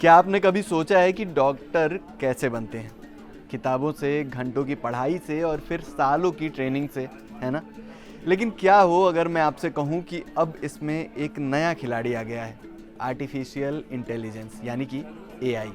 क्या आपने कभी सोचा है कि डॉक्टर कैसे बनते हैं? किताबों से, घंटों की पढ़ाई से और फिर सालों की ट्रेनिंग से, है ना? लेकिन क्या हो अगर मैं आपसे कहूँ कि अब इसमें एक नया खिलाड़ी आ गया है, आर्टिफिशियल इंटेलिजेंस यानी कि एआई।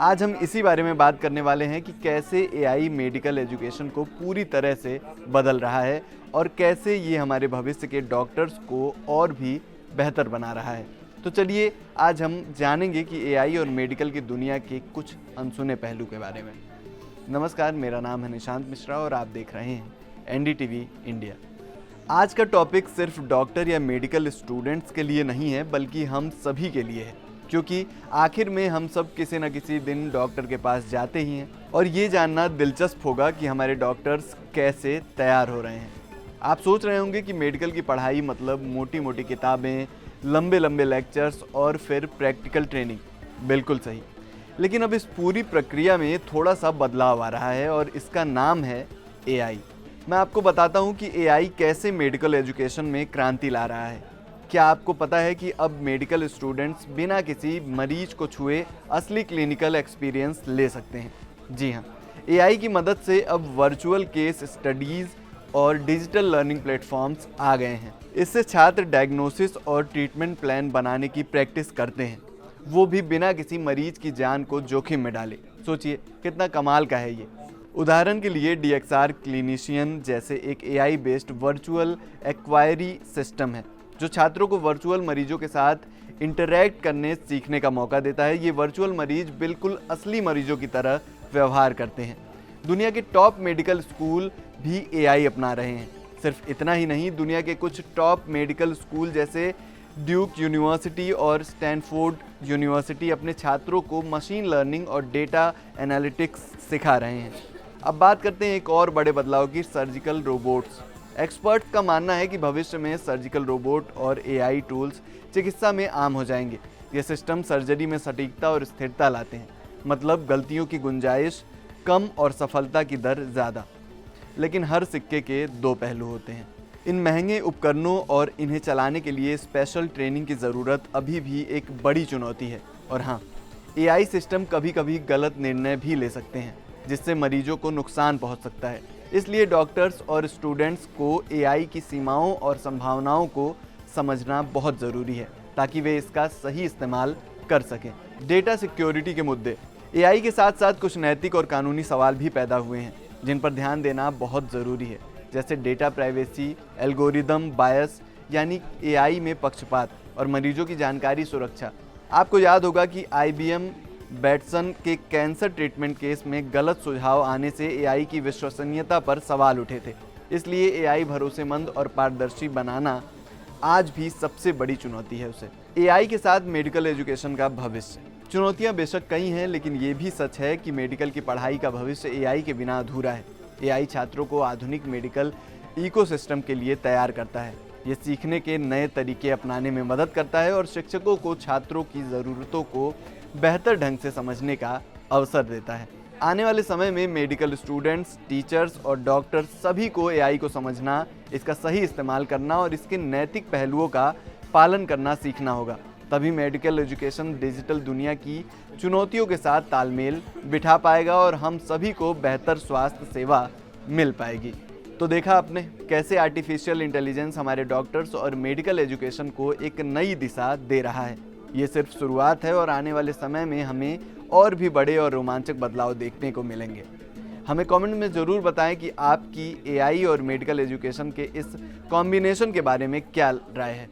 आज हम इसी बारे में बात करने वाले हैं कि कैसे एआई मेडिकल एजुकेशन को पूरी तरह से बदल रहा है और कैसे ये हमारे भविष्य के डॉक्टर्स को और भी बेहतर बना रहा है। तो चलिए आज हम जानेंगे कि एआई और मेडिकल की दुनिया के कुछ अनसुने पहलू के बारे में। नमस्कार, मेरा नाम है निशांत मिश्रा और आप देख रहे हैं एनडीटीवी इंडिया। आज का टॉपिक सिर्फ डॉक्टर या मेडिकल स्टूडेंट्स के लिए नहीं है, बल्कि हम सभी के लिए है, क्योंकि आखिर में हम सब किसी न किसी दिन डॉक्टर के पास जाते ही हैं और ये जानना दिलचस्प होगा कि हमारे डॉक्टर्स कैसे तैयार हो रहे हैं। आप सोच रहे होंगे कि मेडिकल की पढ़ाई मतलब मोटी मोटी किताबें, लंबे लंबे लेक्चर्स और फिर प्रैक्टिकल ट्रेनिंग। बिल्कुल सही, लेकिन अब इस पूरी प्रक्रिया में थोड़ा सा बदलाव आ रहा है और इसका नाम है एआई। मैं आपको बताता हूँ कि एआई कैसे मेडिकल एजुकेशन में क्रांति ला रहा है। क्या आपको पता है कि अब मेडिकल स्टूडेंट्स बिना किसी मरीज को छुए असली क्लिनिकल एक्सपीरियंस ले सकते हैं? जी हाँ, एआई की मदद से अब वर्चुअल केस स्टडीज़ और डिजिटल लर्निंग प्लेटफॉर्म्स आ गए हैं। इससे छात्र डायग्नोसिस और ट्रीटमेंट प्लान बनाने की प्रैक्टिस करते हैं, वो भी बिना किसी मरीज की जान को जोखिम में डाले। सोचिए कितना कमाल का है ये। उदाहरण के लिए डीएक्सआर क्लिनिशियन जैसे एक AI based virtual acquiree system है जो छात्रों को वर्चुअल मरीजों के साथ इंटरैक्ट करने सीखने का मौका देता है। ये वर्चुअल मरीज बिल्कुल असली मरीजों की तरह व्यवहार करते हैं। दुनिया के टॉप मेडिकल स्कूल भी एआई अपना रहे हैं। सिर्फ इतना ही नहीं, दुनिया के कुछ टॉप मेडिकल स्कूल जैसे ड्यूक यूनिवर्सिटी और स्टैनफोर्ड यूनिवर्सिटी अपने छात्रों को मशीन लर्निंग और डेटा एनालिटिक्स सिखा रहे हैं। अब बात करते हैं एक और बड़े बदलाव की, सर्जिकल रोबोट्स। एक्सपर्ट्स का मानना है कि भविष्य में सर्जिकल रोबोट और एआई टूल्स चिकित्सा में आम हो जाएंगे। ये सिस्टम सर्जरी में सटीकता और स्थिरता लाते हैं, मतलब गलतियों की गुंजाइश कम और सफलता की दर ज़्यादा। लेकिन हर सिक्के के दो पहलू होते हैं। इन महंगे उपकरणों और इन्हें चलाने के लिए स्पेशल ट्रेनिंग की ज़रूरत अभी भी एक बड़ी चुनौती है। और हाँ, एआई सिस्टम कभी कभी गलत निर्णय भी ले सकते हैं, जिससे मरीजों को नुकसान पहुंच सकता है। इसलिए डॉक्टर्स और स्टूडेंट्स को एआई की सीमाओं और संभावनाओं को समझना बहुत ज़रूरी है, ताकि वे इसका सही इस्तेमाल कर सकें। डेटा सिक्योरिटी के मुद्दे। एआई के साथ साथ कुछ नैतिक और कानूनी सवाल भी पैदा हुए हैं, जिन पर ध्यान देना बहुत ज़रूरी है, जैसे डेटा प्राइवेसी, एल्गोरिदम बायस यानी एआई में पक्षपात और मरीजों की जानकारी सुरक्षा। आपको याद होगा कि आईबीएम बैटसन के कैंसर ट्रीटमेंट केस में गलत सुझाव आने से एआई की विश्वसनीयता पर सवाल उठे थे। इसलिए एआई भरोसेमंद और पारदर्शी बनाना आज भी सबसे बड़ी चुनौती है उसे। एआई के साथ मेडिकल एजुकेशन का भविष्य। चुनौतियां बेशक कई हैं, लेकिन ये भी सच है कि मेडिकल की पढ़ाई का भविष्य एआई के बिना अधूरा है। एआई छात्रों को आधुनिक मेडिकल इकोसिस्टम के लिए तैयार करता है। ये सीखने के नए तरीके अपनाने में मदद करता है और शिक्षकों को छात्रों की ज़रूरतों को बेहतर ढंग से समझने का अवसर देता है। आने वाले समय में मेडिकल स्टूडेंट्स, टीचर्स और डॉक्टर्स सभी को एआई को समझना, इसका सही इस्तेमाल करना और इसके नैतिक पहलुओं का पालन करना सीखना होगा। तभी मेडिकल एजुकेशन डिजिटल दुनिया की चुनौतियों के साथ तालमेल बिठा पाएगा और हम सभी को बेहतर स्वास्थ्य सेवा मिल पाएगी। तो देखा आपने कैसे आर्टिफिशियल इंटेलिजेंस हमारे डॉक्टर्स और मेडिकल एजुकेशन को एक नई दिशा दे रहा है। ये सिर्फ शुरुआत है और आने वाले समय में हमें और भी बड़े और रोमांचक बदलाव देखने को मिलेंगे। हमें कमेंट में ज़रूर बताएं कि आपकी एआई और मेडिकल एजुकेशन के इस कॉम्बिनेशन के बारे में क्या राय है।